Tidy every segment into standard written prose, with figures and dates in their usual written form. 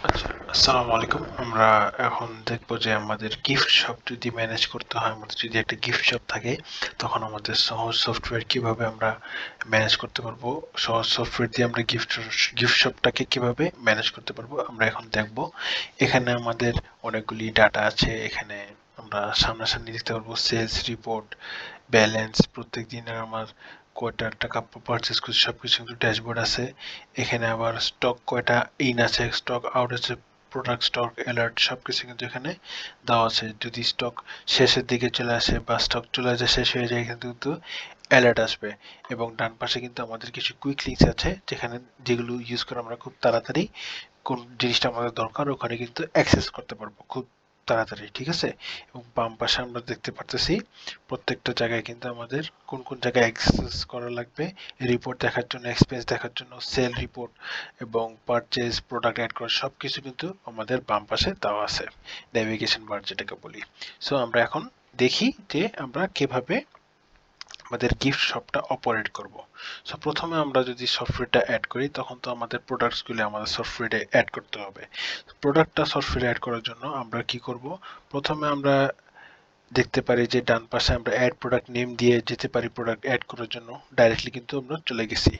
আচ্ছা, আসসালামু আলাইকুম। আমরা এখন দেখবো যে আমাদের গিফট শপ যদি ম্যানেজ করতে হয়, আমাদের যদি একটা গিফট শপ থাকে, তখন আমাদের সহজ সফটওয়্যার কিভাবে আমরা ম্যানেজ করতে পারবো, সহজ সফটওয়্যার দিয়ে আমরা গিফট শপটাকে কিভাবে ম্যানেজ করতে পারবো আমরা এখন দেখবো। এখানে আমাদের অনেকগুলি ডাটা আছে। এখানে আমরা সামনাসামনি দেখতে পারবো সেলস রিপোর্ট, ব্যালেন্স, প্রত্যেক দিনের আমার কয়টা টাকা পারচেস করছি সবকিছু কিন্তু ড্যাশবোর্ড আছে। এখানে আবার স্টক কয়টা ইন আছে, স্টক আউট আছে, প্রোডাক্ট স্টক অ্যালার্ট সবকিছু কিন্তু এখানে দেওয়া আছে। যদি স্টক শেষের দিকে চলে আসে বা স্টক চলে যায় শেষ হয়ে যায় কিন্তু অ্যালার্ট আসবে। এবং ডান পাশে কিন্তু আমাদের কিছু কুইক লিঙ্কস আছে যেখানে যেগুলো ইউজ করে আমরা খুব তাড়াতাড়ি কোন জিনিসটা আমাদের দরকার ওখানে কিন্তু অ্যাক্সেস করতে পারবো খুব তাড়াতাড়ি, ঠিক আছে? এবং বাম পাশে আমরা দেখতে পারতেছি প্রত্যেকটা জায়গায় কিন্তু আমাদের কোন কোন জায়গায় অ্যাক্সেস করা লাগবে, রিপোর্ট দেখার জন্য, এক্সপেন্স দেখার জন্য, সেল রিপোর্ট এবং পারচেজ, প্রোডাক্ট অ্যাড করা সবকিছু কিন্তু আমাদের বাম পাশে দেওয়া আছে, নেভিগেশন বার যেটাকে বলি। সো আমরা এখন দেখি যে আমরা কিভাবে আমাদের গিফট শপটা অপারেট করব। সো প্রথমে আমরা যদি সফটওয়্যারটা অ্যাড করি তখন তো আমাদের প্রোডাক্টসগুলো আমাদের সফটওয়্যারে অ্যাড করতে হবে। প্রোডাক্টটা সফটওয়্যারে অ্যাড করার জন্য আমরা কি করব, প্রথমে আমরা দেখতে পারি যে ডান পাশে আমরা অ্যাড প্রোডাক্ট নেম দিয়ে যেতে পারি। প্রোডাক্ট অ্যাড করার জন্য ডাইরেক্টলি কিন্তু আমরা চলে গেছি,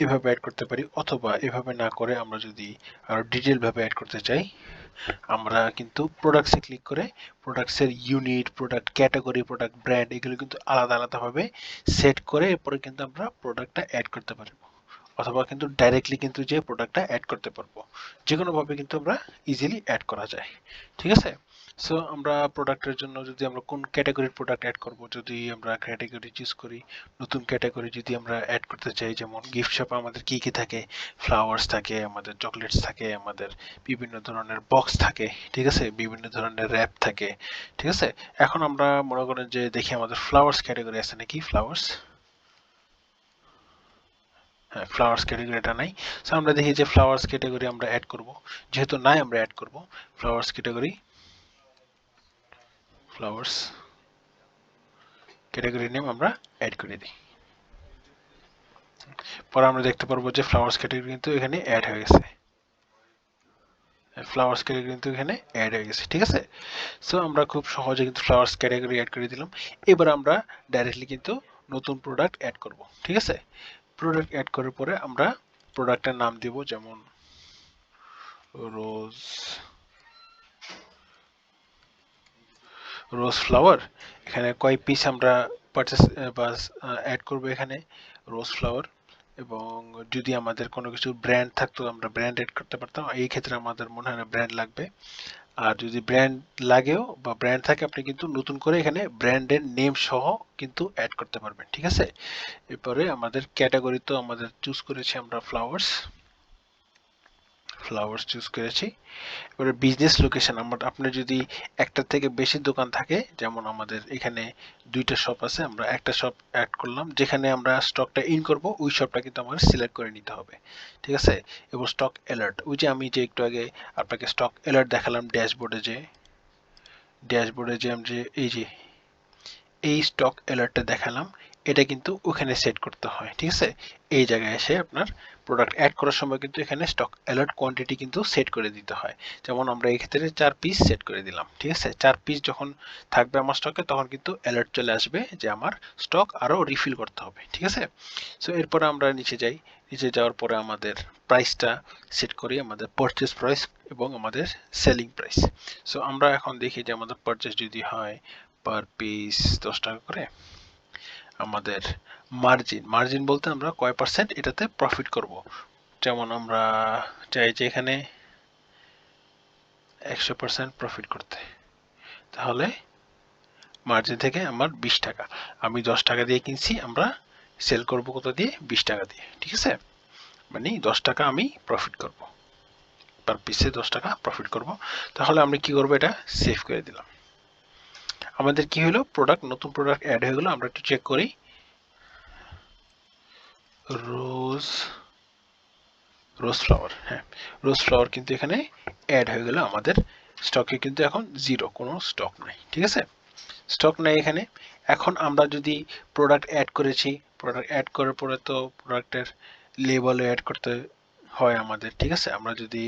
এভাবে অ্যাড করতে পারি। অথবা এভাবে না করে আমরা যদি আরো ডিটেল ভাবে অ্যাড করতে চাই, আমরা কিন্তু প্রোডাক্টসে ক্লিক করে প্রোডাক্টসের unit, product category, product brand এগুলো কিন্তু আলাদা আলাদাভাবে সেট করে এরপরে কিন্তু আমরা প্রোডাক্টটা অ্যাড করতে পারবো। অথবা কিন্তু ডাইরেক্টলি কিন্তু যে প্রোডাক্টটা অ্যাড করতে পারবো, যে কোনোভাবে কিন্তু আমরা ইজিলি অ্যাড করা যায়, ঠিক আছে? সো আমরা প্রোডাক্টের জন্য যদি আমরা কোন ক্যাটাগরির প্রোডাক্ট অ্যাড করব, যদি আমরা ক্যাটাগরি চুজ করি, নতুন ক্যাটাগরি যদি আমরা অ্যাড করতে চাই, যেমন গিফট শপে আমাদের কি কি থাকে, ফ্লাওয়ার্স থাকে, আমাদের চকলেটস থাকে, আমাদের বিভিন্ন ধরনের বক্স থাকে, ঠিক আছে, বিভিন্ন ধরনের র্যাপ থাকে, ঠিক আছে। এখন আমরা মনে করেন যে দেখি আমাদের ফ্লাওয়ার্স ক্যাটাগরি আছে নাকি, ফ্লাওয়ার্স, হ্যাঁ ফ্লাওয়ার্স ক্যাটাগরিটা নাই। সো আমরা দেখি যে ফ্লাওয়ার্স ক্যাটাগরি আমরা অ্যাড করব, যেহেতু নাই আমরা অ্যাড করব flowers category, flowers category name আমরা অ্যাড করে দিই। পরে আমরা দেখতে পারবো যে ফ্লাওয়ার্স ক্যাটাগরি কিন্তু এখানে অ্যাড হয়ে গেছে, ফ্লাওয়ার্স ক্যাটাগরি কিন্তু এখানে অ্যাড হয়ে গেছে, ঠিক আছে। সো আমরা খুব সহজে কিন্তু ফ্লাওয়ার্স ক্যাটাগরি অ্যাড করে দিলাম। এবার আমরা ডাইরেক্টলি কিন্তু নতুন প্রোডাক্ট অ্যাড করব, ঠিক আছে। প্রোডাক্ট অ্যাড করার পরে আমরা প্রোডাক্টের নাম দিব, যেমন রোজ, রোজ ফ্লাওয়ার। এখানে কয় পিস আমরা পারচেস বা অ্যাড করব, এখানে রোজ ফ্লাওয়ার। এবং যদি আমাদের কোনো কিছু ব্র্যান্ড থাকতো আমরা ব্র্যান্ড এড করতে পারতাম, এই ক্ষেত্রে আমাদের মনে হয় না ব্র্যান্ড লাগবে। আর যদি ব্র্যান্ড লাগেও বা ব্র্যান্ড থাকে আপনি কিন্তু নতুন করে এখানে ব্র্যান্ডের নেম সহ কিন্তু অ্যাড করতে পারবেন, ঠিক আছে। এরপরে আমাদের ক্যাটাগরি তো আমাদের চুজ করেছি আমরা ফ্লাওয়ার্স, ফ্লাওয়ার্স চুজ করেছি। এবারে বিজনেস লোকেশন, আপনার যদি একটা থেকে বেশি দোকান থাকে, যেমন আমাদের এখানে দুইটা শপ আছে, আমরা একটা শপ অ্যাড করলাম, যেখানে আমরা স্টকটা ইন করব ওই শপটা কিন্তু আমাদের সিলেক্ট করে নিতে হবে, ঠিক আছে। এবং স্টক অ্যালার্ট, ওই যে আমি যে একটু আগে আপনাকে স্টক অ্যালার্ট দেখালাম ড্যাশবোর্ডে যে আমি যে এই স্টক অ্যালার্টটা দেখালাম, এটা কিন্তু ওখানে সেট করতে হয়, ঠিক আছে। এই জায়গায় এসে আপনার প্রোডাক্ট অ্যাড করার সময় কিন্তু এখানে স্টক অ্যালার্ট কোয়ান্টিটি কিন্তু সেট করে দিতে হয়। যেমন আমরা এই ক্ষেত্রে 4 পিস সেট করে দিলাম, ঠিক আছে। 4 পিস যখন থাকবে আমার স্টকে তখন কিন্তু অ্যালার্ট চলে আসবে যে আমার স্টক আরও রিফিল করতে হবে, ঠিক আছে। সো এরপরে আমরা নিচে যাই, নিচে যাওয়ার পরে আমাদের প্রাইসটা সেট করি, আমাদের পারচেস প্রাইস এবং আমাদের সেলিং প্রাইস। সো আমরা এখন দেখি যে আমাদের পারচেস যদি হয় পার পিস 10 টাকা করে, আমাদের মার্জিন, মার্জিন বলতে আমরা কয় পার্সেন্ট এটাতে প্রফিট করব। যেমন আমরা চাই যে এখানে 100% প্রফিট করতে, তাহলে মার্জিন থেকে আমার 20 টাকা, আমি 10 টাকা দিয়ে কিনছি, আমরা সেল করব কত দিয়ে, 20 টাকা দিয়ে, ঠিক আছে। মানে 10 টাকা আমি প্রফিট করব, পার পিসে 10 টাকা প্রফিট করব। তাহলে আমরা কি করব, এটা সেভ করে দিলাম। আমাদের কি হলো, প্রোডাক্ট, নতুন প্রোডাক্ট অ্যাড হয়ে গেল। আমরা একটু চেক করি, রোজ, রোজ ফ্লাওয়ার, হ্যাঁ রোজ ফ্লাওয়ার কিন্তু এখানে অ্যাড হয়ে গেল আমাদের স্টকে, কিন্তু এখন জিরো, কোনো স্টক নাই, ঠিক আছে, স্টক নাই এখানে। এখন আমরা যদি প্রোডাক্ট অ্যাড করেছি, প্রোডাক্ট অ্যাড করার পরে তো প্রোডাক্টের লেবেলও অ্যাড করতে হয় আমাদের, ঠিক আছে। আমরা যদি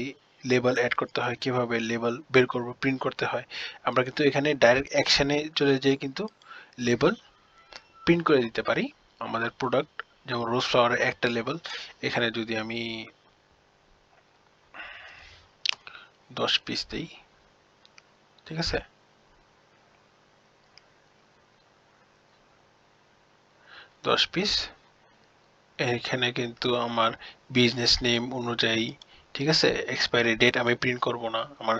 লেবেল অ্যাড করতে হয়, কিভাবে লেবেল বের করব, প্রিন্ট করতে হয়। আমরা কিন্তু এখানে ডাইরেক্ট অ্যাকশনে চলে যেয়ে কিন্তু লেবেল প্রিন্ট করে দিতে পারি আমাদের প্রোডাক্ট। যেমন রোজ ফ্লাওয়ারের একটা লেবেল, এখানে যদি আমি 10 পিস দিই, ঠিক আছে, 10 পিস, এখানে কিন্তু আমার বিজনেস নেম অনুযায়ী, ঠিক আছে, এক্সপায়ারি ডেট আমি প্রিন্ট করব না, আমার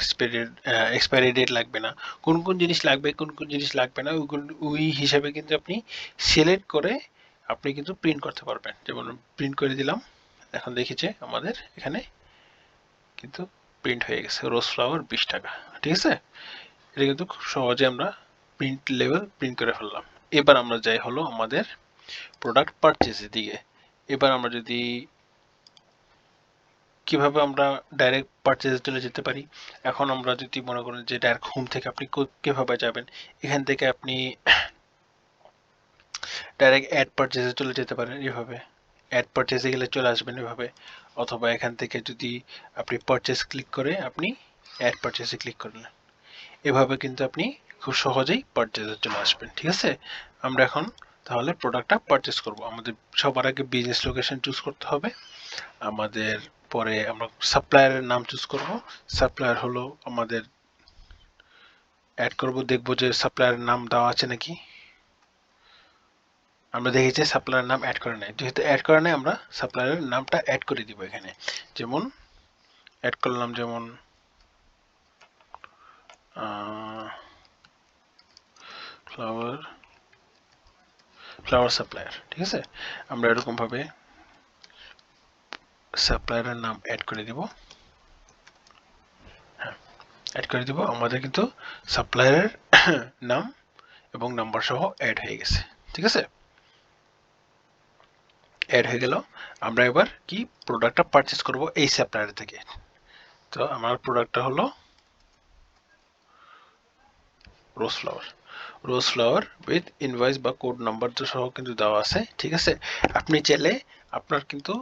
এক্সপায়ারি ডেট লাগবে না, কোন কোন জিনিস লাগবে কোন কোন জিনিস লাগবে না ওই হিসাবে কিন্তু আপনি সিলেক্ট করে আপনি কিন্তু প্রিন্ট করতে পারবেন। যেমন প্রিন্ট করে দিলাম, এখন দেখি যে আমাদের এখানে কিন্তু প্রিন্ট হয়ে গেছে রোজ ফ্লাওয়ার 20 টাকা, ঠিক আছে। এটা কিন্তু খুব সহজে আমরা প্রিন্ট লেভেল প্রিন্ট করে ফেললাম। এবার আমরা যাই হলো আমাদের প্রোডাক্ট পারচেজের দিকে। এবার আমরা যদি কিভাবে আমরা ডাইরেক্ট পারচেজে চলে যেতে পারি, এখন আমরা যদি মনে করেন যে ডাইরেক্ট হোম থেকে আপনি কিভাবে যাবেন, এখান থেকে আপনি ডাইরেক্ট অ্যাড পারচেজে চলে যেতে পারেন এভাবে, অ্যাড পারচেজে গেলে চলে আসবেন এভাবে, অথবা এখান থেকে যদি আপনি পারচেজ ক্লিক করে আপনি অ্যাড পারচেজে ক্লিক করলেন, এভাবে কিন্তু আপনি খুব সহজেই পারচেজে চলে আসবেন, ঠিক আছে। আমরা এখন তাহলে প্রোডাক্টটা পারচেজ করব। আমাদের সবার আগে বিজনেস লোকেশন চুজ করতে হবে, আমাদের পরে আমরা সাপ্লায়ারের নাম চুজ করব। সাপ্লায়ার হলো আমাদের অ্যাড করব, দেখব যে সাপ্লায়ারের নাম দেওয়া আছে নাকি। আমরা দেখি যে সাপ্লায়ারের নাম অ্যাড করে নাই, যেহেতু অ্যাড করে নাই আমরা সাপ্লায়ারের নামটা অ্যাড করে দিব এখানে। যেমন অ্যাড করলাম, যেমন ফ্লাওয়ার সাপ্লায়ার, ঠিক আছে। আমরা এরকম ভাবে সাপ্লায়ারের নাম অ্যাড করে দিব, হ্যাঁ অ্যাড করে দিব। আমাদের কিন্তু সাপ্লায়ারের নাম এবং নাম্বার সহ অ্যাড হয়ে গেছে, ঠিক আছে। অ্যাড হয়ে গেল। আমরা এবার কি প্রোডাক্টটা পারচেজ করব এই সাপ্লায়ার থেকে। তো আমার প্রোডাক্টটা হলো রোজ flower. Rose flower with invoice বা কোড নাম্বার সহ কিন্তু দেওয়া আছে, ঠিক আছে। আপনি চাইলে আপনার কিন্তু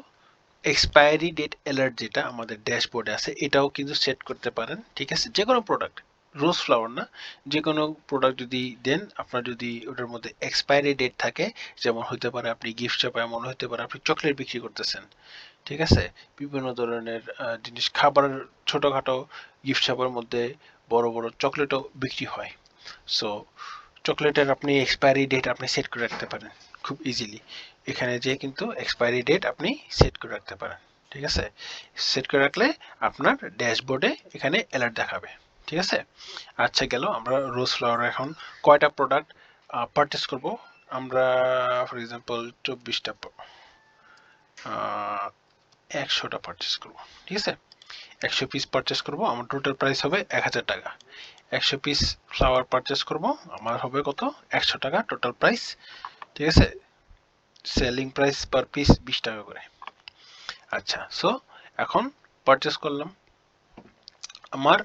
এক্সপায়ারি ডেট অ্যালার্ট যেটা আমাদের ড্যাশবোর্ডে আছে এটাও কিন্তু সেট করতে পারেন, ঠিক আছে। যে কোনো প্রোডাক্ট, রোজ ফ্লাওয়ার না, যে কোনো প্রোডাক্ট যদি দেন, আপনার যদি ওটার মধ্যে এক্সপায়ারি ডেট থাকে, যেমন হতে পারে আপনি গিফট শপ, এমন হতে পারে আপনি চকলেট বিক্রি করতেছেন, ঠিক আছে, বিভিন্ন ধরনের জিনিস, খাবার, ছোটখাটো গিফট শপের মধ্যে বড় বড় চকলেটও বিক্রি হয়। সো চকলেটের আপনি এক্সপায়ারি ডেট আপনি সেট করে রাখতে পারেন খুব ইজিলি। এখানে যে কিন্তু এক্সপায়ারি ডেট আপনি সেট করে রাখতে পারেন, ঠিক আছে। সেট করে রাখলে আপনার ড্যাশবোর্ডে এখানে অ্যালার্ট দেখাবে, ঠিক আছে। আচ্ছা গেল, আমরা রোজ ফ্লাওয়ার এখন কয়টা প্রোডাক্ট পারচেস করব। আমরা ফর এক্সাম্পল 24টা 100টা পারচেস করব, ঠিক আছে। 100 পিস পারচেস করব, আমার টোটাল প্রাইস হবে 1000 টাকা। 100 পিস ফ্লাওয়ার পারচেস করব, আমার হবে কত, 100 টাকা টোটাল প্রাইস, ঠিক আছে। সেলিং প্রাইস পার পিস 20 টাকা করে। আচ্ছা, সো এখন পারচেস করলাম। আমার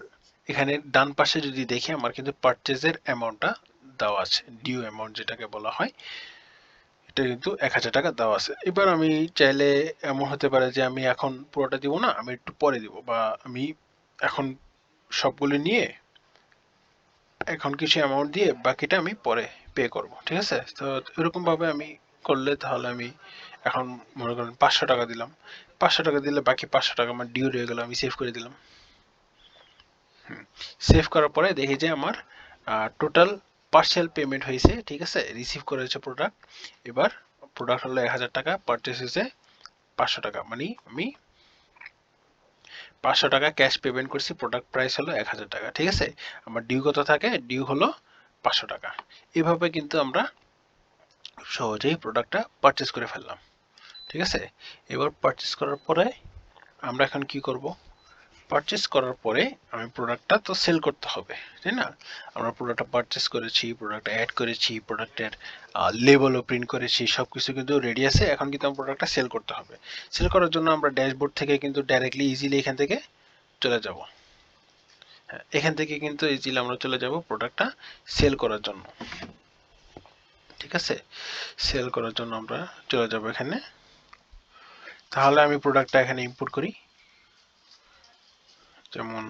এখানে ডান পাশে যদি দেখি, আমার কিন্তু পারচেজের অ্যামাউন্টটা দেওয়া আছে, ডিউ অ্যামাউন্ট যেটাকে বলা হয়, এটা কিন্তু 1000 টাকা দেওয়া আছে। এবার আমি চাইলে এমন হতে পারে যে আমি এখন পুরোটা দিব না, আমি একটু পরে দিব, বা আমি এখন সবগুলো নিয়ে এখন কিছু অ্যামাউন্ট দিয়ে বাকিটা আমি পরে পে করব, ঠিক আছে। তো এরকম ভাবে আমি করলে তাহলে আমি এখন মনে করেন 500 টাকা দিলাম, 500 টাকা দিলে বাকি 500 টাকা আমার ডিউ রয়ে গেল, আমি সেভ করে দিলাম। সেভ করার পরে দেখি যে আমার টোটাল পার্সেল পেমেন্ট হয়েছে, ঠিক আছে, রিসিভ করেছে প্রোডাক্ট। এবার প্রোডাক্ট হলো 1000 টাকা, পারচেস হয়েছে 500 টাকা, মানে আমি 500 টাকা ক্যাশ পেমেন্ট করছি, প্রোডাক্ট প্রাইস হলো 1000 টাকা, ঠিক আছে। আমার ডিউ কত থাকে, ডিউ হলো 500 টাকা। এভাবে কিন্তু আমরা সহজেই প্রোডাক্টটা পারচেস করে ফেললাম, ঠিক আছে। এবার পারচেস করার পরে আমরা এখন কি করব, পারচেস করার পরে আমি প্রোডাক্টটা তো সেল করতে হবে, তাই না। আমরা প্রোডাক্টটা পারচেস করেছি, প্রোডাক্টটা অ্যাড করেছি, প্রোডাক্টের লেবেলও প্রিন্ট করেছি, সব কিছু কিন্তু রেডি আছে। এখন কিন্তু আমার প্রোডাক্টটা সেল করতে হবে। সেল করার জন্য আমরা ড্যাশবোর্ড থেকে কিন্তু ডাইরেক্টলি ইজিলি এখান থেকে চলে যাব। হ্যাঁ, এখান থেকে কিন্তু ইজিলি আমরা চলে যাব প্রোডাক্টটা সেল করার জন্য, ঠিক আছে। সেল করার জন্য আমরা চলে যাব এখানে। তাহলে আমি প্রোডাক্টটা এখানে ইম্পোর্ট করি, যেমন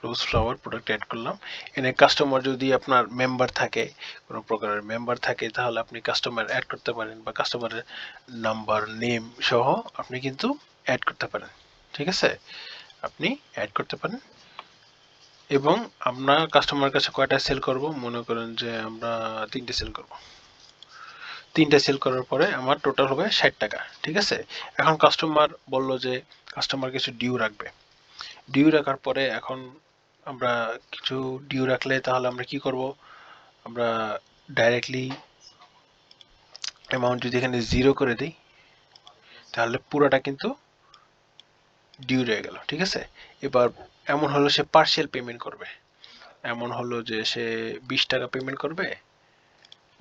রোজ ফ্লাওয়ার প্রোডাক্ট অ্যাড করলাম। এনে কাস্টমার যদি আপনার মেম্বার থাকে, কোনো প্রকারের মেম্বার থাকে, তাহলে আপনি কাস্টমার অ্যাড করতে পারেন, বা কাস্টমারের নাম্বার, নেম সহ আপনি কিন্তু অ্যাড করতে পারেন। ঠিক আছে, আপনি অ্যাড করতে পারেন। এবং আমরা কাস্টমার কাছে কয়টা সেল করব, মনে করেন যে আমরা 3টে সেল করব। 3টে সেল করার পরে আমার টোটাল হবে 60 টাকা। ঠিক আছে, এখন কাস্টমার বলল যে কাস্টমার কিছু ডিউ রাখবে। ডিউ রাখার পরে এখন আমরা কিছু ডিউ রাখলে তাহলে আমরা কি করব, আমরা ডাইরেক্টলি অ্যামাউন্ট যদি এখানে 0 করে দিই, তাহলে পুরোটা কিন্তু ডিউ রয়ে গেল। ঠিক আছে, এবার এমন হলো সে পার্শিয়াল পেমেন্ট করবে, এমন হলো যে সে 20 টাকা পেমেন্ট করবে,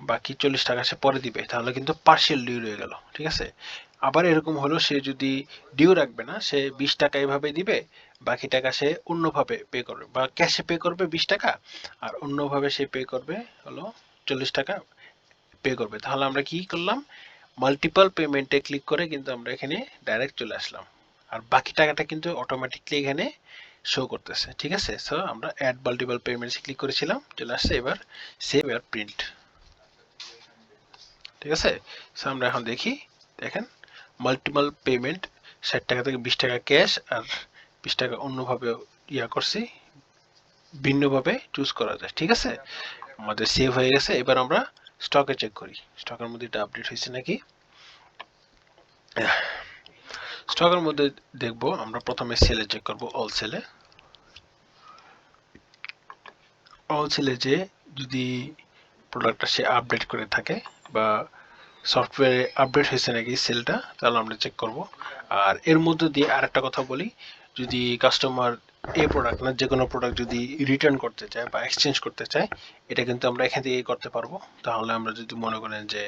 বাকি 40 টাকা সে পরে দিবে, তাহলে কিন্তু পার্শিয়াল ডিউ রয়ে গেল। ঠিক আছে, আবার এরকম হলো সে যদি ডিউ রাখবে না, সে 20 টাকা এভাবে দিবে, বাকি টাকা সে অন্যভাবে পে করবে, বা ক্যাশে পে করবে 20 টাকা, আর অন্যভাবে সে পে করবে হলো 40 টাকা পে করবে। তাহলে আমরা কি করলাম, মাল্টিপল পেমেন্টে ক্লিক করে কিন্তু আমরা এখানে ডাইরেক্ট চলে আসলাম, আর বাকি টাকাটা কিন্তু অটোমেটিকলি এখানে শো করতেছে। ঠিক আছে, সো আমরা অ্যাড মাল্টিপল পেমেন্টসে ক্লিক করেছিলাম, চলে আসছে। এবার সেভ আর প্রিন্ট। ঠিক আছে, সো আমরা এখন দেখি, দেখেন মাল্টিপল পেমেন্ট, 60 টাকা থেকে 20 টাকা ক্যাশ আর 20 টাকা অন্যভাবে করছি, ভিন্নভাবে চুজ করা যায়। ঠিক আছে, আমাদের সেভ হয়ে গেছে। এবার আমরা স্টকে চেক করি, স্টকের মধ্যে এটা আপডেট হয়েছে নাকি। স্টকের মধ্যে দেখব, আমরা প্রথমে সেলে চেক করব, অল সেলে। অল সেলে যে যদি প্রোডাক্টটা সে আপডেট করে থাকে, বা সফটওয়্যারে আপডেট হয়েছে নাকি সেলটা, তাহলে আমরা চেক করব। আর এর মধ্যে দিয়ে আরেকটা কথা বলি, যদি কাস্টমার এই প্রোডাক্ট না যে কোনো প্রোডাক্ট যদি রিটার্ন করতে চায় বা এক্সচেঞ্জ করতে চায়, এটা কিন্তু আমরা এখান থেকেই করতে পারবো। তাহলে আমরা যদি মনে করেন যে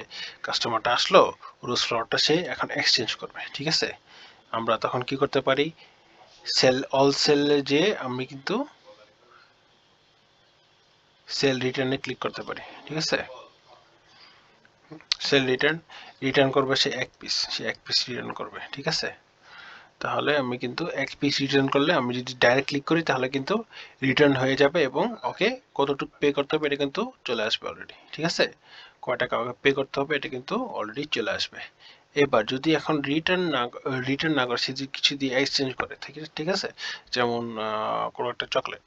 কাস্টমারটা আসলো, রোজ ফ্লাওয়ারটা সে এখন এক্সচেঞ্জ করবে, ঠিক আছে, আমরা তখন কি করতে পারি, সেল অল সেলে যে আমি কিন্তু সেল রিটার্নে ক্লিক করতে পারি। ঠিক আছে, সেল রিটার্ন, রিটার্ন করবে সে এক পিস, সে এক পিস রিটার্ন করবে। ঠিক আছে, তাহলে আমি কিন্তু এক পিস রিটার্ন করলে আমি যদি ডাইরেক্ট ক্লিক করি, তাহলে কিন্তু রিটার্ন হয়ে যাবে, এবং ওকে কতটুকু পে করতে হবে এটা কিন্তু চলে আসবে অলরেডি। ঠিক আছে, কয় টাকা পে করতে হবে এটা কিন্তু অলরেডি চলে আসবে। এবার যদি এখন রিটার্ন না করে, সে যদি কিছু দিয়ে এক্সচেঞ্জ করে, ঠিক আছে, যেমন কোনো একটা চকলেট,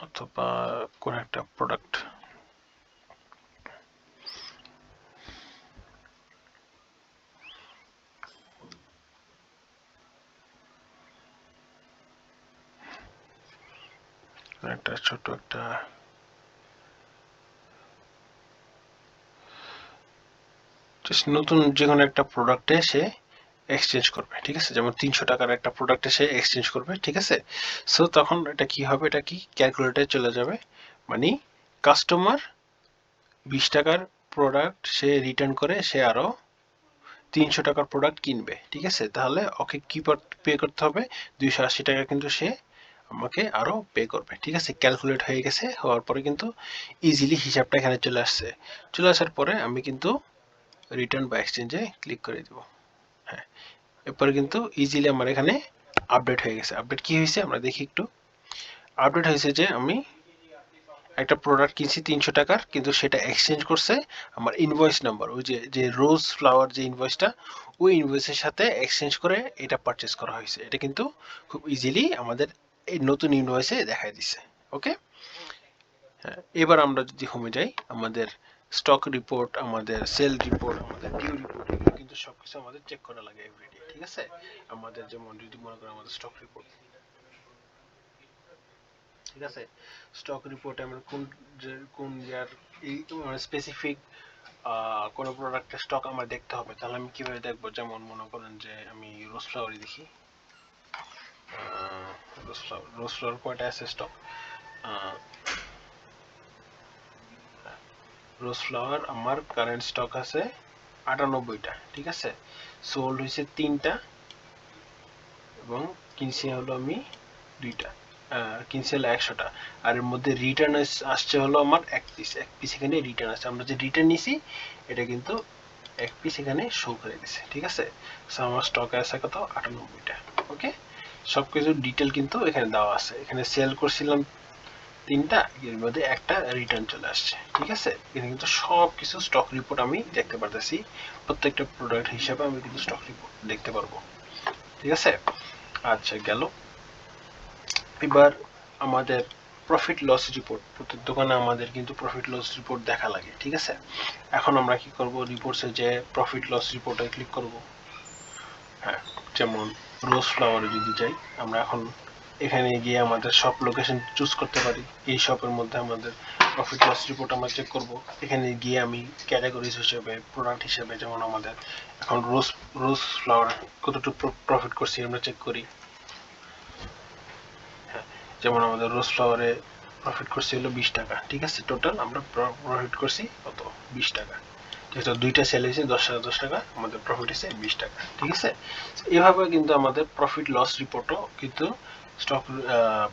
অথবা কোনো একটা প্রোডাক্ট, একটা ছোট একটা নতুন যে কোনো একটা প্রোডাক্টে সে এক্সচেঞ্জ করবে। ঠিক আছে, যেমন 300 টাকার একটা প্রোডাক্টে সে এক্সচেঞ্জ করবে। ঠিক আছে, সো তখন এটা কি হবে, এটা কি ক্যালকুলেটরে চলে যাবে, মানে কাস্টমার 20 টাকার প্রোডাক্ট সে রিটার্ন করে সে আরো 300 টাকার প্রোডাক্ট কিনবে। ঠিক আছে, তাহলে ওকে কি পে করতে হবে, 280 টাকা কিন্তু সে আমাকে আরো পে করবে। ঠিক আছে, ক্যালকুলেট হয়ে গেছে, হওয়ার পরে কিন্তু ইজিলি হিসাবটা এখানে চলে আসছে। চলে আসার পরে আমি কিন্তু রিটার্ন বা এক্সচেঞ্জে ক্লিক করে দিব। হ্যাঁ, এরপরে কিন্তু ইজিলি আমার এখানে আপডেট হয়ে গেছে। আপডেট কি হয়েছে আমরা দেখি একটু। আপডেট হয়েছে যে আমি একটা প্রোডাক্ট কিনছি 300 টাকার, কিন্তু সেটা এক্সচেঞ্জ করছে আমার ইনভয়েস নাম্বার, ওই যে যে রোজ ফ্লাওয়ার যে ইনভয়েসটা, ওই ইনভয়েসের সাথে এক্সচেঞ্জ করে এটা পারচেজ করা হয়েছে। এটা কিন্তু খুব ইজিলি আমাদের এই নতুন ইনভয়েসে দেখাই দিছে। ওকে, হ্যাঁ, এবার আমরা যদি হোমে যাই, আমাদের স্টক রিপোর্ট, আমাদের সেল রিপোর্ট, আমাদের ডিউ রিপোর্ট, এগুলো কিন্তু সবকিছু আমাদের চেক করা লাগে এভরিডে। ঠিক আছে, আমাদের যেমন যদি মনে করেন আমাদের স্টক রিপোর্ট, ঠিক আছে, স্টক রিপোর্টে আমরা কোন ইয়ার এই স্পেসিফিক কোনো প্রোডাক্টের স্টক আমার দেখতে হবে, তাহলে আমি কিভাবে দেখবো, যেমন মনে করেন যে আমি রোজ ফ্লাওয়ারই দেখি, রোজ ফ্লাওয়ার কয়টা আছে স্টক, রোজ ফ্লাওয়ার আমার কারেন্ট স্টক আছে 98টা। ঠিক আছে, সোল্ড হয়েছে 3টা, এবং কিনছি হলো আমি 2টা। কিনছিল 100টা, আর এর মধ্যে রিটার্ন আসছে হলো আমার এক পিস এখানে রিটার্ন আসছে। আমরা যে রিটার্ন নিছি এটা কিন্তু এক পিস এখানে শো করে দিছে, ঠিক আছে। সো আমার স্টকে আছে কত, 98টা। ওকে, সবকিছু ডিটেল কিন্তু এখানে দেওয়া আছে। এখানে সেল করছিলাম 3টা, এর মধ্যে একটা রিটার্ন চলে আসছে, ঠিক আছে। এখানে কিন্তু সব কিছু স্টক রিপোর্ট আমি দেখতে পারতেছি, প্রত্যেকটা প্রোডাক্ট হিসাবে আমি কিন্তু স্টক রিপোর্ট দেখতে পারবো, ঠিক আছে। আচ্ছা গেল। এবার আমাদের প্রফিট লস রিপোর্ট, প্রত্যেক দোকানে আমাদের কিন্তু প্রফিট লস রিপোর্ট দেখা লাগে, ঠিক আছে। এখন আমরা কি করব, রিপোর্টসে যে প্রফিট লস রিপোর্টে ক্লিক করব। হ্যাঁ, যেমন রোজ ফ্লাওয়ারে যদি যাই, আমরা এখন এখানে গিয়ে আমাদের শপ লোকেশন চুজ করতে পারি। এই শপের মধ্যে আমাদের প্রফিট লস রিপোর্ট আমরা চেক করব। এখানে গিয়ে আমি ক্যাটাগরিজ হিসেবে, প্রোডাক্ট হিসেবে, যেমন আমাদের এখন রোজ ফ্লাওয়ার কতটুকু প্রফিট করছি আমরা চেক করি। হ্যাঁ, যেমন আমাদের রোজ ফ্লাওয়ারে প্রফিট করছি হলো 20 টাকা, ঠিক আছে। টোটাল আমরা প্রফিট করছি কত, 20 টাকা। ঠিক আছে, দুইটা সেল হয়েছে 10 টাকা, আমাদের প্রফিট হয়েছে 20 টাকা, ঠিক আছে। এভাবে কিন্তু আমাদের প্রফিট লস রিপোর্টও কিন্তু স্টক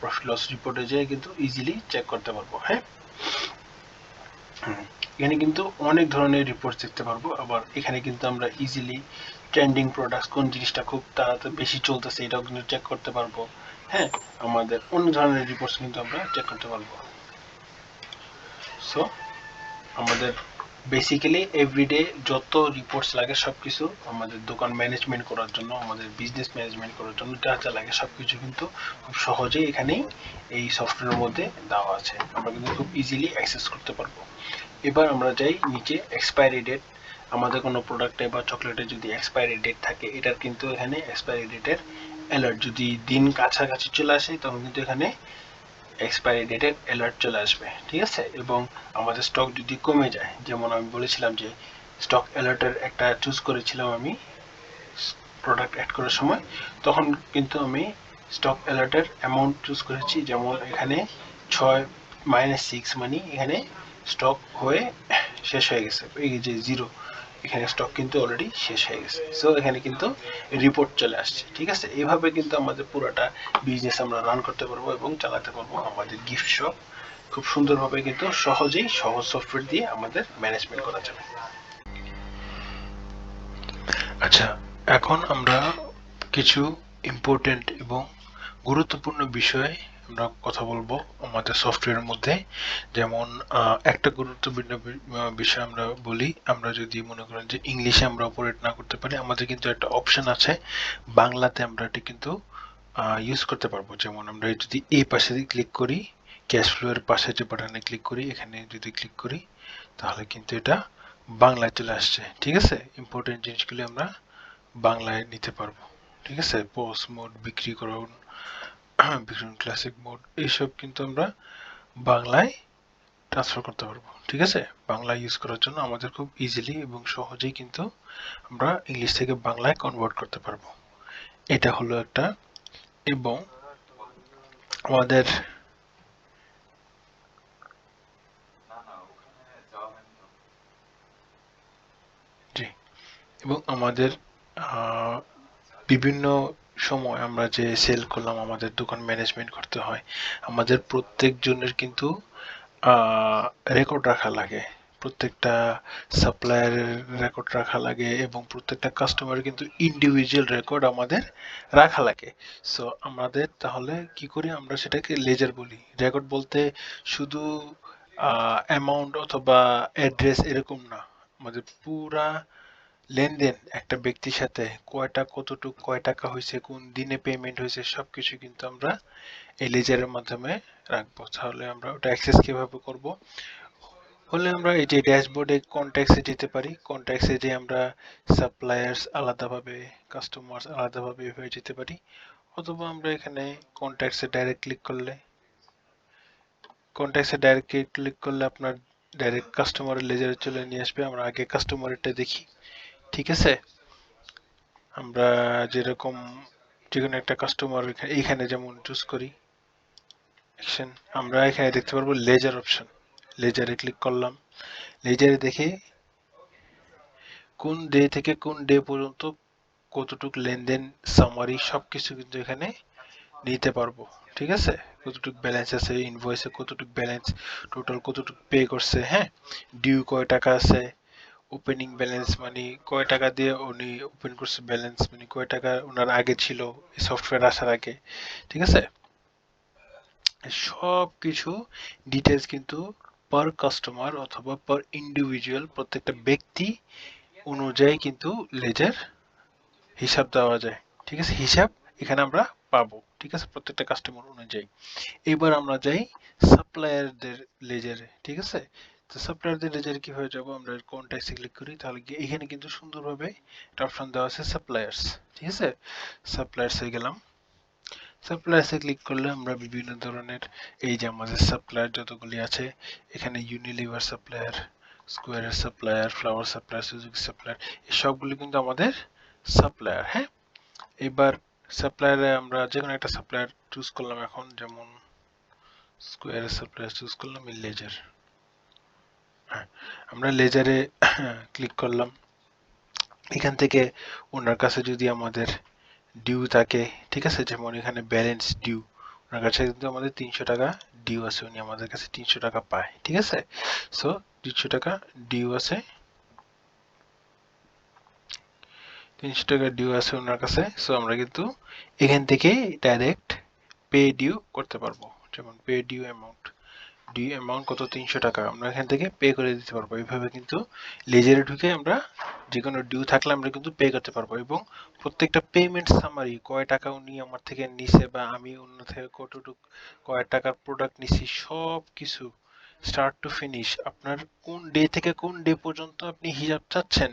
প্রফিট লস রিপোর্টে যেয়ে কিন্তু ইজিলি চেক করতে পারবো। হ্যাঁ, এখানে কিন্তু অনেক ধরনের রিপোর্ট দেখতে পারবো। আবার এখানে কিন্তু আমরা ইজিলি ট্রেন্ডিং প্রোডাক্ট, কোন জিনিসটা খুব তাড়াতাড়ি বেশি চলতেছে এটাও কিন্তু চেক করতে পারবো। হ্যাঁ, আমাদের অন্য ধরনের রিপোর্টস কিন্তু আমরা চেক করতে পারবো। সো আমাদের বেসিক্যালি এভরিডে যত রিপোর্টস লাগে সবকিছু আমাদের দোকান ম্যানেজমেন্ট করার জন্য, আমাদের বিজনেস ম্যানেজমেন্ট করার জন্য যা যা লাগে সবকিছু কিন্তু খুব সহজেই এখানেই এই সফটওয়্যারের মধ্যে দেওয়া আছে, আমরা কিন্তু খুব ইজিলি অ্যাক্সেস করতে পারবো। এবার আমরা যাই নিচে, এক্সপায়ারি ডেট। আমাদের কোনো প্রোডাক্টে বা চকলেটে যদি এক্সপায়ারি ডেট থাকে, এটার কিন্তু এখানে এক্সপায়ারি ডেটের অ্যালার্ট, যদি দিন কাছাকাছি চলে আসে তখন কিন্তু এখানে এক্সপায়ারি ডেটের অ্যালার্ট চলে আসবে, ঠিক আছে। এবং আমাদের স্টক যদি কমে যায়, যেমন আমি বলেছিলাম যে স্টক অ্যালার্টের একটা চুজ করেছিলাম আমি প্রোডাক্ট অ্যাড করার সময়, তখন কিন্তু আমি স্টক অ্যালার্টের অ্যামাউন্ট চুজ করেছি। যেমন এখানে 6 মানে এখানে স্টক হয়ে শেষ হয়ে গেছে, এই যে 0, এখানে স্টক কিন্তু অলরেডি শেষ হয়ে গেছে। সো এখানে কিন্তু রিপোর্ট চলে আসছে, ঠিক আছে। এইভাবে কিন্তু আমাদের পুরোটা বিজনেস আমরা রান করতে পারবো এবং চালাতে পারবো আমাদের গিফট শপ খুব সুন্দরভাবে, কিন্তু সহজেই সহজ সফটওয়্যার দিয়ে আমাদের ম্যানেজমেন্ট করা যাবে। আচ্ছা, এখন আমরা কিছু ইম্পর্টেন্ট এবং গুরুত্বপূর্ণ বিষয়ে আমরা কথা বলবো আমাদের সফটওয়্যারের মধ্যে। যেমন একটা গুরুত্বপূর্ণ বিষয় আমরা বলি, আমরা যদি মনে করেন যে ইংলিশে আমরা অপারেট না করতে পারি, আমাদের কিন্তু একটা অপশন আছে বাংলাতে আমরা এটি কিন্তু ইউজ করতে পারবো। যেমন আমরা যদি এই পাশে ক্লিক করি, ক্যাশ ফ্লো এর পাশে যে বাটনে ক্লিক করি, এখানে যদি ক্লিক করি তাহলে কিন্তু এটা বাংলায় চলে আসছে, ঠিক আছে। ইম্পর্টেন্ট জিনিসগুলি আমরা বাংলায় নিতে পারবো, ঠিক আছে। পোস্ট মোড, বিক্রি করুন, বিক্রি ক্লাসিক মোড, এইসব কিন্তু আমরা বাংলায় ট্রান্সফার করতে পারবো, ঠিক আছে। বাংলা ইউজ করার জন্য আমাদের খুব ইজিলি এবং সহজেই কিন্তু আমরা ইংলিশ থেকে বাংলায় কনভার্ট করতে পারবো। এটা হলো একটা। এবং আমাদের জি, এবং আমাদের বিভিন্ন সময় আমরা যে সেল করলাম, আমাদের দোকান ম্যানেজমেন্ট করতে হয়, আমাদের প্রত্যেক জনের কিন্তু রেকর্ড রাখা লাগে, প্রত্যেকটা সাপ্লায়ারের রেকর্ড রাখা লাগে এবং প্রত্যেকটা কাস্টমারের কিন্তু ইন্ডিভিজুয়াল রেকর্ড আমাদের রাখা লাগে। সো আমাদের তাহলে কি করি, আমরা সেটাকে লেজার বলি। রেকর্ড বলতে শুধু অ্যামাউন্ট অথবা অ্যাড্রেস এরকম না, আমাদের পুরা লেনদেন একটা ব্যক্তির সাথে কয়টা, কতটুক, কয় টাকা হয়েছে, কোন দিনে পেমেন্ট হয়েছে, সবকিছু কিন্তু আমরা এই লেজারের মাধ্যমে রাখবো। তাহলে আমরা ওটা অ্যাক্সেস কিভাবে করব, হলে আমরা এই যে ড্যাশবোর্ডে কন্ট্যাক্টসে যেতে পারি, কন্ট্যাক্টসে যে আমরা সাপ্লায়ার্স আলাদাভাবে, কাস্টমার্স আলাদাভাবে এভাবে যেতে পারি। অথবা আমরা এখানে কন্ট্যাক্টসে ডাইরেক্ট ক্লিক করলে, আপনার ডাইরেক্ট কাস্টমারের লেজারে চলে নিয়ে আসবে। আমরা আগে কাস্টমারেরটা দেখি, ঠিক আছে। আমরা যেরকম যে কোনো একটা কাস্টমার এখানে যেমন চুজ করি অ্যাকশন, আমরা এখানে দেখতে পারবো লেজার অপশন। লেজারে ক্লিক করলাম, লেজারে দেখে কোন ডে থেকে কোন ডে পর্যন্ত কতটুক লেনদেন, সামারি, সবকিছু কিন্তু এখানে নিতে পারবো, ঠিক আছে, কতটুকু ব্যালেন্স আছে, ইনভয়েসে কতটুকু ব্যালেন্স, টোটাল কতটুকু পে করছে, হ্যাঁ, ডিউ কয় টাকা আছে, ওপেনিং ব্যালেন্স মানে কয় টাকা দিয়ে উনি ওপেন করছে, ব্যালেন্স মানে কয় টাকা ওনার আগে ছিল এই সফটওয়্যার আসার আগে। ঠিক আছে, সব কিছু ডিটেলস কিন্তু পার কাস্টমার অথবা পার ইন্ডিভিজুয়াল প্রত্যেকটা ব্যক্তি অনুযায়ী কিন্তু লেজার হিসাব দেওয়া যায়। ঠিক আছে, হিসাব এখানে আমরা পাবো। ঠিক আছে, প্রত্যেকটা কাস্টমার অনুযায়ী। এবার আমরা যাই সাপ্লায়ারদের লেজারে। ঠিক আছে, তো সাপ্লায়ারদের লেজারে কিভাবে যাবো, আমরা কন্ট্যাক্টসে ক্লিক করি, তাহলে এখানে কিন্তু সুন্দরভাবে একটা অপশন দেওয়া আছে সাপ্লায়ার্স। ঠিক আছে, সাপ্লায়ার্সে গেলাম। সাপ্লায়ার্সে ক্লিক করলে আমরা বিভিন্ন ধরনের এই যে আমাদের সাপ্লায়ার যতগুলি আছে, এখানে ইউনিলিভার সাপ্লায়ার, স্কোয়ারের supplier, flower supplier, Suzuki supplier, এই সবগুলি কিন্তু আমাদের সাপ্লায়ার। হ্যাঁ, এবার সাপ্লায়ারে আমরা যে কোনো একটা সাপ্লায়ার চুজ করলাম, এখন যেমন স্কোয়ারের সাপ্লায়ার চুজ করলাম, লেজার। হ্যাঁ, আমরা লেজারে ক্লিক করলাম। এখান থেকে ওনার কাছে যদি আমাদের ডিউ থাকে, ঠিক আছে, যেমন এখানে ব্যালেন্স ডিউ, ওনার কাছে কিন্তু আমাদের 300 টাকা ডিউ আছে, উনি আমাদের কাছে 300 টাকা পায়। ঠিক আছে, সো 300 টাকা ডিউ আছে, 300 টাকা ডিউ আছে ওনার কাছে। সো আমরা কিন্তু এখান থেকে ডাইরেক্ট পে ডিউ করতে পারবো। যেমন pay due amount, due amount কত, 300 টাকা, আমরা এখান থেকে পে করে দিতে পারবো। এইভাবে কিন্তু লেজারে ঢুকে আমরা যে কোনো ডিউ থাকলে আমরা কিন্তু পে করতে পারবো, এবং প্রত্যেকটা পেমেন্ট সামারি, কয় টাকা উনি আমার থেকে নিছে বা আমি অন্য থেকে কতটুকু কয় টাকার প্রোডাক্ট নিছি, সব কিছু স্টার্ট টু ফিনিশ, আপনার কোন ডে থেকে কোন ডে পর্যন্ত আপনি হিসাব চাচ্ছেন,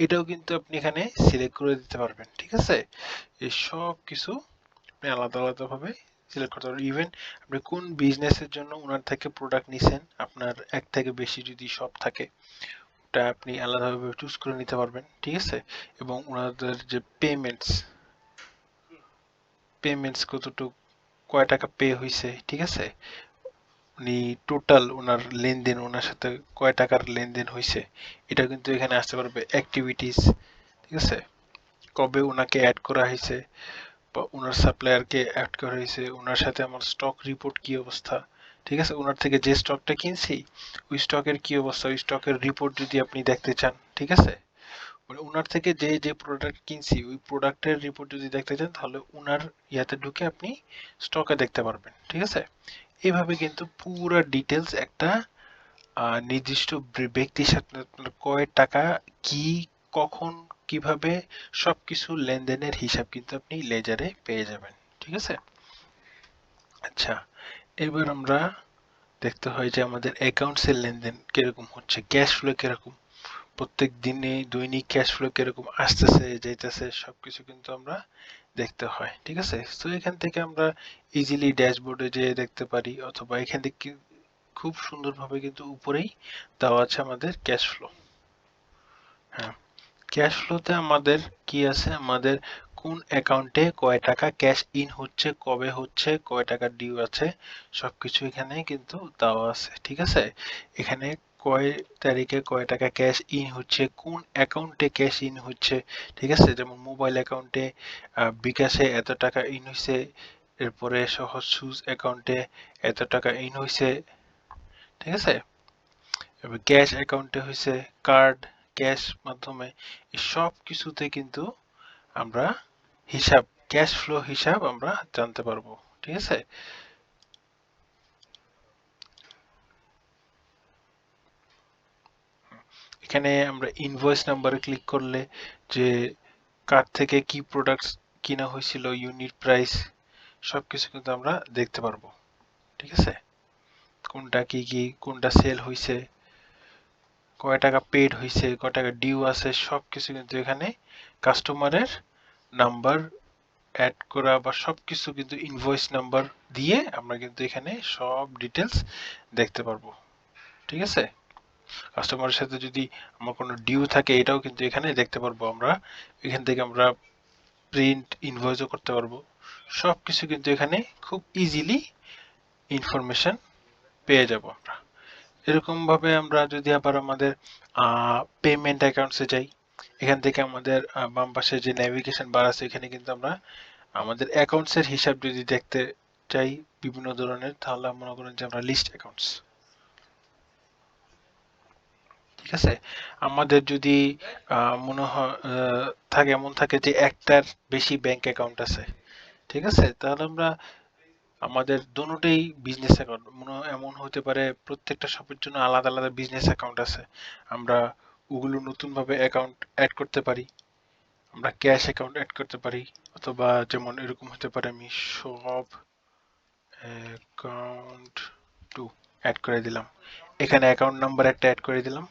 এটাও কিন্তু আপনি এখানে সিলেক্ট করে দিতে পারবেন। ঠিক আছে, এই সব কিছু আপনি আলাদা আলাদা ভাবে সিলেক্ট করতে পারবেন। ইভেন আপনি কোন বিজনেসের জন্য ওনার থেকে প্রোডাক্ট নিছেন, আপনার এক থেকে বেশি যদি শপ থাকে, ওটা আপনি আলাদাভাবে চুজ করে নিতে পারবেন। ঠিক আছে, এবং ওনাদের যে পেমেন্টস কতটুকু, কয় টাকা পে হয়েছে, ঠিক আছে, উনি টোটাল ওনার লেনদেন, ওনার সাথে কয় টাকার লেনদেন হয়েছে, এটা কিন্তু এখানে আসতে পারবে। অ্যাক্টিভিটিস, ঠিক আছে, কবে ওনাকে অ্যাড করা হয়েছে বা ওনার সাপ্লায়ারকে অ্যাড করা হয়েছে, ওনার সাথে আমার স্টক রিপোর্ট কি অবস্থা। ঠিক আছে, ওনার থেকে যে স্টকটা কিনছি ওই স্টকের কি অবস্থা, ওই স্টকের রিপোর্ট যদি আপনি দেখতে চান, ঠিক আছে, মানে ওনার থেকে যে যে প্রোডাক্ট কিনছি ওই প্রোডাক্টের রিপোর্ট যদি দেখতে চান, তাহলে ওনার ইয়াতে ঢুকে আপনি স্টকে দেখতে পারবেন। ঠিক আছে, এইভাবে কিন্তু পুরো ডিটেলস একটা নির্দিষ্ট ব্যক্তির সাথে আপনার কয় টাকা, কি, কখন, কিভাবে, সবকিছু লেনদেনের হিসাব কিন্তু আপনি লেজারে পেয়ে যাবেন। ঠিক আছে, আচ্ছা, এবার আমরা দেখতে হয় যে আমাদের অ্যাকাউন্টসের লেনদেন কিরকম হচ্ছে, ক্যাশ ফ্লো কিরকম, প্রত্যেক দিনে দৈনিক ক্যাশ ফ্লো কিরকম আসতেছে যাইতেছে, সবকিছু কিন্তু আমরা দেখতে হয়। ঠিক আছে, তো এখান থেকে আমরা ইজিলি ড্যাশবোর্ডে যেয়ে দেখতে পারি, অথবা এখান থেকে খুব সুন্দরভাবে কিন্তু উপরেই দেওয়া আছে আমাদের ক্যাশ ফ্লো। হ্যাঁ, ক্যাশ ফ্লোতে আমাদের কি আছে, আমাদের কোন অ্যাকাউন্টে কয় টাকা ক্যাশ ইন হচ্ছে, কবে হচ্ছে, কয় টাকা ডিউ আছে, সবকিছু এখানে কিন্তু দেওয়া আছে। ঠিক আছে, এখানে কয় তারিখে কয় টাকা ক্যাশ ইন হচ্ছে, কোন অ্যাকাউন্টে ক্যাশ ইন হচ্ছে। ঠিক আছে, যেমন মোবাইল অ্যাকাউন্টে বিকাশে এত টাকা ইন হয়েছে, এরপরে সহজ সুজ অ্যাকাউন্টে এত টাকা ইন হয়েছে। ঠিক আছে, এবার ক্যাশ অ্যাকাউন্টে হয়েছে, কার্ড, ক্যাশ মাধ্যমে, এই সব কিছুতে কিন্তু আমরা হিসাব, ক্যাশ ফ্লো হিসাব আমরা জানতে পারবো। ঠিক আছে, এখানে আমরা ইনভয়েস নাম্বারে ক্লিক করলে যে কার থেকে কি প্রোডাক্টস কিনা হয়েছিল, ইউনিট প্রাইস, সবকিছু কিন্তু আমরা দেখতে পারবো। ঠিক আছে, কোনটা কি কি, কোনটা সেল হয়েছে, কয় টাকা পেড হয়েছে, কয় টাকা ডিউ আছে, সবকিছু কিন্তু এখানে কাস্টমারের নাম্বার অ্যাড করা বা সবকিছু কিন্তু ইনভয়েস নাম্বার দিয়ে আমরা কিন্তু এখানে সব ডিটেলস দেখতে পারবো। ঠিক আছে, কাস্টমারের সাথে যদি আমার কোনো ডিউ থাকে এটাও কিন্তু এখানে দেখতে পারবো আমরা। এখান থেকে আমরা প্রিন্ট ইনভয়েসও করতে পারবো। সবকিছু কিন্তু এখানে খুব ইজিলি ইনফরমেশন পেয়ে যাব আমরা। এরকম ভাবে আমরা যদি আবার আমাদের পেমেন্ট অ্যাকাউন্টসে যাই, এখান থেকে আমাদের বাম পাশে যে নেভিগেশন বার আছে, এখানে কিন্তু আমরা আমাদের অ্যাকাউন্টসের হিসাব যদি দেখতে চাই বিভিন্ন ধরনের, তাহলে মনে করেন যে আমরা লিস্ট অ্যাকাউন্টস, ঠিক আছে। আমাদের যদি মনে হয় থাকে এমন থাকে যে একটার বেশি ব্যাংক অ্যাকাউন্ট আছে, ঠিক আছে, তাহলে আমরা আমাদের দোনোটাই বিজনেস অ্যাকাউন্ট, এমন হতে পারে প্রত্যেকটা শপের জন্য আলাদা আলাদা বিজনেস অ্যাকাউন্ট আছে, আমরা ওগুলো নতুন ভাবে অ্যাকাউন্ট অ্যাড করতে পারি, আমরা ক্যাশ অ্যাকাউন্ট অ্যাড করতে পারি, অথবা যেমন এরকম হতে পারে আমি সব অ্যাকাউন্ট টু অ্যাড করে দিলাম, এখানে অ্যাকাউন্ট নাম্বার একটা অ্যাড করে দিলাম,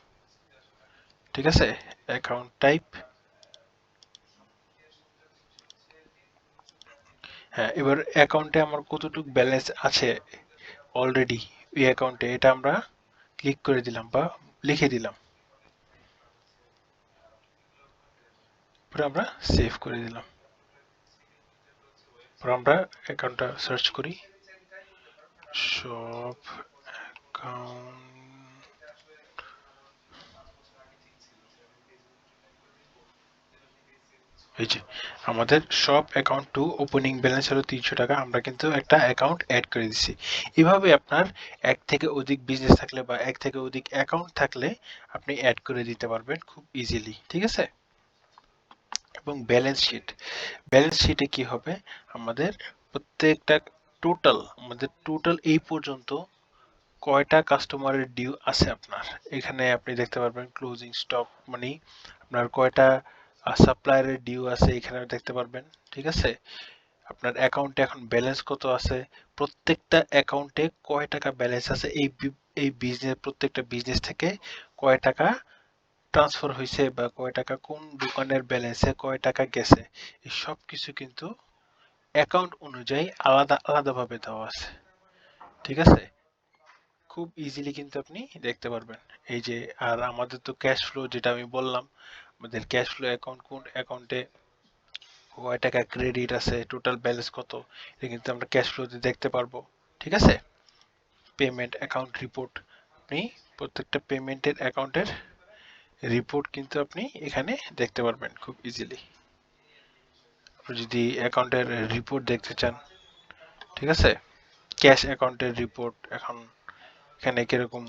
ঠিক আছে, অ্যাকাউন্ট টাইপ, হ্যাঁ, এবার অ্যাকাউন্টে আমার কতটুকু ব্যালেন্স আছে অলরেডি এই অ্যাকাউন্টে, এটা আমরা ক্লিক করে দিলাম বা লিখে দিলাম, পরে আমরা সেভ করে দিলাম, পরে আমরা অ্যাকাউন্টটা সার্চ করি, শপ অ্যাকাউন্ট, এই যে আমাদের shop account two opening balance হলো 300 টাকা, আমরা কিন্তু একটা অ্যাকাউন্ট অ্যাড করে দিচ্ছি। এভাবে আপনার এক থেকে অধিক বিজনেস থাকলে বা এক থেকে অধিক অ্যাকাউন্ট থাকলে আপনি অ্যাড করে দিতে পারবেন খুব ইজিলি, ঠিক আছে। এবং ব্যালেন্স শিটে কি হবে, আমাদের প্রত্যেকটা আমাদের টোটাল এই পর্যন্ত কয়টা কাস্টমারের ডিউ আছে আপনার, এখানে আপনি দেখতে পারবেন ক্লোজিং স্টক মানি, আপনার কয়টা সাপ্লায়ারের ডিউ আছে এখানে দেখতে পারবেন, ঠিক আছে। আপনার অ্যাকাউন্টে এখন ব্যালেন্স কত আছে, প্রত্যেকটা অ্যাকাউন্টে কয় টাকা ব্যালেন্স আছে, এই বিজনেস প্রত্যেকটা বিজনেস থেকে কয় টাকা ট্রান্সফার হয়েছে বা কয় টাকা কোন দোকানের ব্যালেন্সে কয় টাকা গেছে, এই সব কিছু কিন্তু অ্যাকাউন্ট অনুযায়ী আলাদা আলাদা ভাবে দেওয়া আছে, ঠিক আছে। খুব ইজিলি কিন্তু আপনি দেখতে পারবেন এই যে। আর আমাদের তো ক্যাশ ফ্লো, যেটা আমি বললাম, আমাদের ক্যাশ ফ্লো অ্যাকাউন্ট কোন অ্যাকাউন্টে কয় টাকা ক্রেডিট আছে, টোটাল ব্যালেন্স কত, এটা কিন্তু আমরা ক্যাশ ফ্লোতে দেখতে পারবো, ঠিক আছে। পেমেন্ট অ্যাকাউন্ট রিপোর্ট, আপনি প্রত্যেকটা পেমেন্টের অ্যাকাউন্টের রিপোর্ট কিন্তু আপনি এখানে দেখতে পারবেন খুব ইজিলি। যদি অ্যাকাউন্টের রিপোর্ট দেখতে চান, ঠিক আছে, ক্যাশ অ্যাকাউন্টের রিপোর্ট, এখন এখানে কিরকম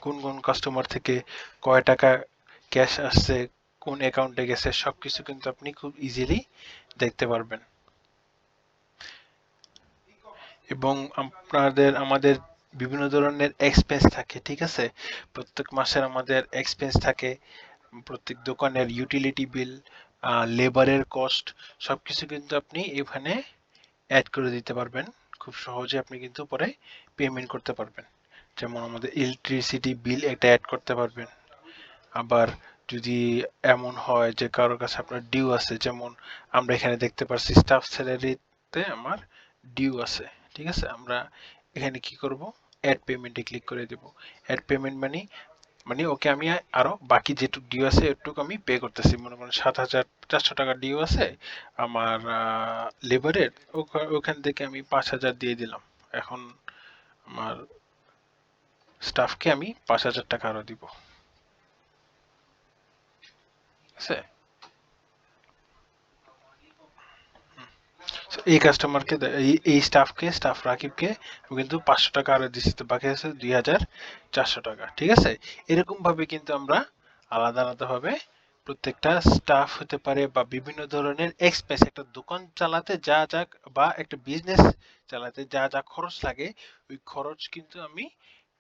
কোন কোন কাস্টমার থেকে কয় টাকা ক্যাশ আসছে, কোন অ্যাকাউন্টে গেছে, সবকিছু কিন্তু আপনি খুব ইজিলি দেখতে পারবেন। এবং আমাদের বিভিন্ন ধরনের এক্সপেন্স থাকে, ঠিক আছে, প্রত্যেক মাসের আমাদের এক্সপেন্স থাকে, প্রত্যেক দোকানের ইউটিলিটি বিল, লেবারের কস্ট, সবকিছু কিন্তু আপনি এখানে অ্যাড করে দিতে পারবেন, খুব সহজে আপনি কিন্তু পরে পেমেন্ট করতে পারবেন। যেমন আমাদের ইলেকট্রিসিটি বিল একটা অ্যাড করতে পারবেন। আবার যদি এমন হয় যে কারোর কাছে আপনার ডিউ আছে, যেমন আমরা এখানে দেখতে পাচ্ছি স্টাফ স্যালারিতে আমার ডিউ আছে, ঠিক আছে, আমরা এখানে কি করব, অ্যাড পেমেন্টে ক্লিক করে দেব। অ্যাড পেমেন্ট মানে ওকে আমি আরো বাকি যেটুকু ডিউ আছে এটুকু আমি পে করতেছি, মনে করেন 7,400 টাকা ডিউ আছে আমার লেবারের, ওখান থেকে আমি 5,000 দিয়ে দিলাম, এখন আমার স্টাফকে আমি 5,000 টাকা আরো দিব, ঠিক আছে। এই কাস্টমারকে, এই স্টাফ রাকিবকে আমি কিন্তু 500 টাকা আরো দিচ্ছি, তো বাকি আছে 2,400 টাকা, ঠিক আছে। এরকম ভাবে কিন্তু আমরা আলাদা আলাদা ভাবে প্রত্যেকটা স্টাফ হতে পারে বা বিভিন্ন ধরনের এক্সপেন্স, একটা দোকান চালাতে যা যা বা একটা বিজনেস চালাতে যা যা খরচ লাগে, ওই খরচ কিন্তু আমি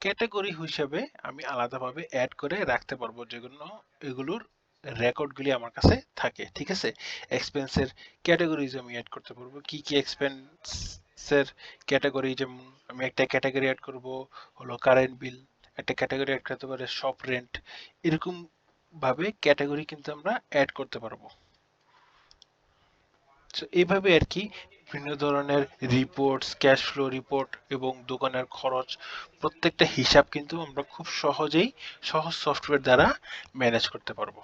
ক্যাটাগরি হিসেবে আমি আলাদাভাবে অ্যাড করে রাখতে পারবো, যেগুলো এগুলোর রেকর্ডগুলি আমার কাছে থাকে, ঠিক আছে। এক্সপেন্সের ক্যাটাগরিজ আমি অ্যাড করতে পারবো, কি কি এক্সপেন্সের ক্যাটাগরি, যেমন আমি একটা ক্যাটাগরি অ্যাড করব হলো কারেন্ট বিল, একটা ক্যাটাগরি অ্যাড করতে পারে শপ রেন্ট, এরকম ভাবে ক্যাটাগরি কিন্তু আমরা অ্যাড করতে পারবো। তো এইভাবে আর কি বিভিন্ন ধরনের রিপোর্টস, ক্যাশ ফ্লো রিপোর্ট এবং দোকানের খরচ, প্রত্যেকটা হিসাব কিন্তু আমরা খুব সহজেই সহজ সফটওয়্যার দ্বারা ম্যানেজ করতে পারবো।